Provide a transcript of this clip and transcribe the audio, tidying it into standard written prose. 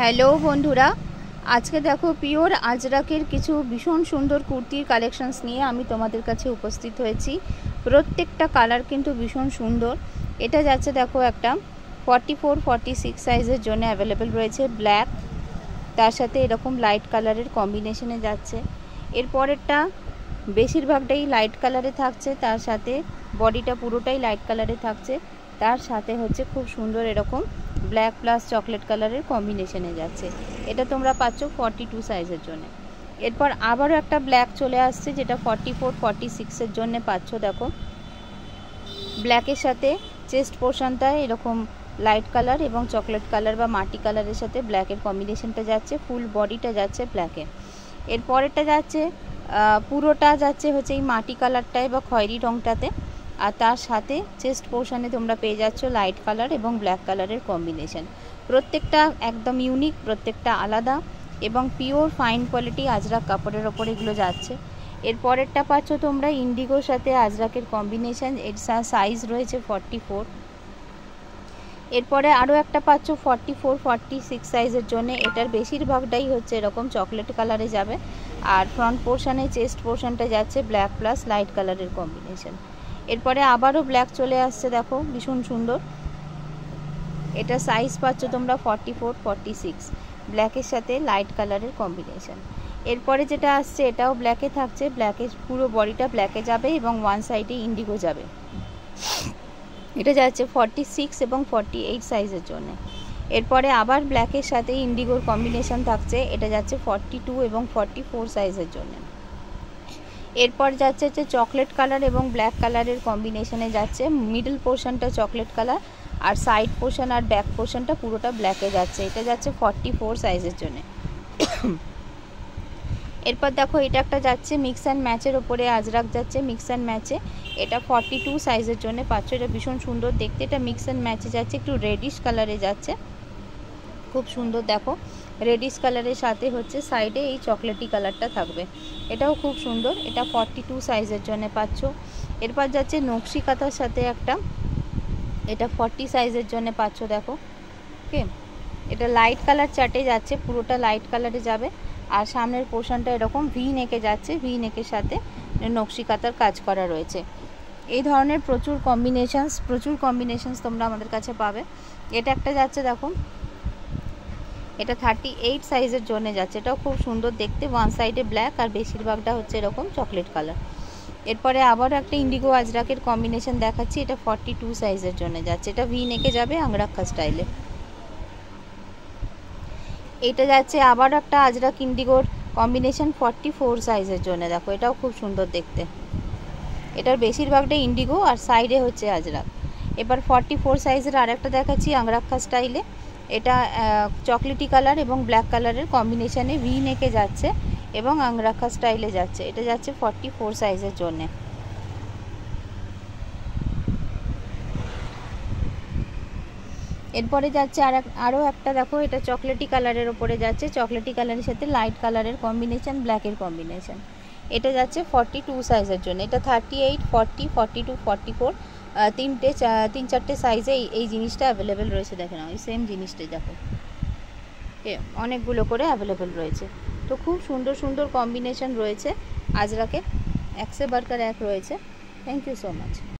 Hello বন্ধুরা, আজকে দেখো পিওর আজরাকের কিছু ভীষণ সুন্দর কুর্তির কালেকশনস নিয়ে আমি তোমাদের কাছে উপস্থিত হয়েছি। প্রত্যেকটা কালার কিন্তু ভীষণ সুন্দর। এটা যাচ্ছে দেখো একটা 44-46 সাইজের জন্য অ্যাভেলেবেল রয়েছে। ব্ল্যাক তার সাথে এরকম লাইট কালারের কম্বিনেশনে যাচ্ছে। এরপরেরটা বেশিরভাগটাই লাইট কালারে থাকছে, তার সাথে বডিটা পুরোটাই লাইট কালারে থাকছে, তার সাথে হচ্ছে খুব সুন্দর এরকম ব্ল্যাক প্লাস চকলেট কালারের কম্বিনেশনে যাচ্ছে। এটা তোমরা পাচ্ছ 42 সাইজের জন্য। এরপর আবারও একটা ব্ল্যাক চলে আসছে, যেটা 44-46-এর জন্য পাচ্ছ। দেখো ব্ল্যাকের সাথে চেস্ট পোর্শনটা এরকম লাইট কালার এবং চকলেট কালার বা মাটি কালারের সাথে ব্ল্যাকের কম্বিনেশনটা যাচ্ছে, ফুল বডিটা যাচ্ছে ব্ল্যাকে। এরপরেরটা যাচ্ছে পুরোটা যাচ্ছে হচ্ছে এই মাটি কালারটায় বা খয়েরি রঙটাতে, আর তার সাথে চেস্ট পোর্শনে তোমরা পেয়ে যাচ্ছ লাইট কালার এবং ব্ল্যাক কালারের কম্বিনেশন। প্রত্যেকটা একদম ইউনিক, প্রত্যেকটা আলাদা এবং পিওর ফাইন কোয়ালিটি আজরাক কাপড়ের ওপর এগুলো যাচ্ছে। এরপরেরটা পাচ্ছ তোমরা ইন্ডিগোর সাথে আজরাকের কম্বিনেশন, এর সাইজ রয়েছে 44। এরপরে আরও একটা পাচ্ছ 44-46 সাইজের জন্য। এটার বেশিরভাগটাই হচ্ছে এরকম চকলেট কালারে যাবে, আর ফ্রন্ট পোর্শনে চেস্ট পোর্শনটা যাচ্ছে ব্ল্যাক প্লাস লাইট কালারের কম্বিনেশন। এরপরে আবারও ব্ল্যাক চলে আসছে, দেখো ভীষণ সুন্দর। এটা সাইজ পাচ্ছ তোমরা 44-46, ব্ল্যাকের সাথে লাইট কালারের কম্বিনেশন। এরপরে যেটা আসছে এটাও ব্ল্যাকে থাকছে, ব্ল্যাকে পুরো বডিটা ব্ল্যাকে যাবে এবং ওয়ান সাইডে ইন্ডিগো যাবে। এটা যাচ্ছে 46 এবং 48 সাইজের জন্য। এরপরে আবার ব্ল্যাকের সাথে ইন্ডিগোর কম্বিনেশন থাকছে, এটা যাচ্ছে 42 এবং 44 সাইজের জন্য। এরপর যাচ্ছে হচ্ছে চকলেট কালার এবং ব্ল্যাক কালারের কম্বিনেশনে যাচ্ছে। মিডল পোর্শনটা চকলেট কালার আর সাইড পোর্শন আর ব্যাক পোর্শনটা পুরোটা ব্ল্যাকে যাচ্ছে। এটা যাচ্ছে 44 সাইজের জন্য। এরপর দেখো এটা একটা যাচ্ছে মিক্স অ্যান্ড ম্যাচের ওপরে আজরাক যাচ্ছে মিক্স অ্যান্ড ম্যাচে। এটা 42 সাইজের জন্য পাচ্ছ। এটা ভীষণ সুন্দর দেখতে, এটা মিক্স অ্যান্ড ম্যাচে যাচ্ছে, একটু রেডিশ কালারে যাচ্ছে, খুব সুন্দর। দেখো রেডিশ কালারের সাথে হচ্ছে সাইডে এই চকলেটি কালারটা থাকবে, এটাও খুব সুন্দর। এটা 42 সাইজের জন্য পাচ্ছ। এরপর যাচ্ছে নকশি কাঁথার সাথে একটা, এটা 40 সাইজের জন্য পাচ্ছ। দেখো ওকে, এটা লাইট কালার চার্টে যাচ্ছে, পুরোটা লাইট কালারে যাবে, আর সামনের পোর্শনটা এরকম ভি নেকে যাচ্ছে, ভি নেকের সাথে নকশি কাঁথার কাজ করা রয়েছে। এই ধরনের প্রচুর কম্বিনেশনস তোমরা আমাদের কাছে পাবে। এটা একটা যাচ্ছে দেখো, এটা 38 সাইজের জন্য যাচ্ছে, এটাও খুব সুন্দর দেখতে, ওয়ান সাইডে ব্ল্যাক আর বেশিরভাগটা হচ্ছে এরকম চকলেট কালার। এরপরে আবারও একটা ইন্ডিগো আজরাকের কম্বিনেশন দেখাচ্ছি, এটা 42 সাইজের জন্য যাচ্ছে, এটা ভি নেকে যাবে আংরাক্ষা স্টাইলে। এটা যাচ্ছে আবার একটা আজরাক ইন্ডিগোর কম্বিনেশন 44 সাইজের জন্য। দেখো এটাও খুব সুন্দর দেখতে, এটার বেশিরভাগটা ইন্ডিগো আর সাইডে হচ্ছে আজরাক। এবার 44 সাইজের আরেকটা দেখাচ্ছি আংরাক্ষা স্টাইলে। এটা চকলেটি কালার এবং ব্ল্যাক কালারের কম্বিনেশনে ভি নেকে যাচ্ছে এবং আংরাক্ষা স্টাইলে যাচ্ছে। এটা যাচ্ছে 44 সাইজের জন্যে। এরপরে যাচ্ছে আরও একটা দেখো, এটা চকলেটি কালারের ওপরে যাচ্ছে, চকলেটি কালারের সাথে লাইট কালারের কম্বিনেশন, ব্ল্যাকের কম্বিনেশন। এটা যাচ্ছে 42 সাইজের জন্য। এটা 38, 40, 42, 44 তিন চারটে সাইজে এই জিনিসটা অ্যাভেলেবেল রয়েছে। দেখে নাও এই সেম জিনিসটাই দেখো, অনেকগুলো করে অ্যাভেলেবেল রয়েছে। তো খুব সুন্দর সুন্দর কম্বিনেশন রয়েছে আজরাকে, এক সে বাড়কর এক রয়েছে। Thank you so much.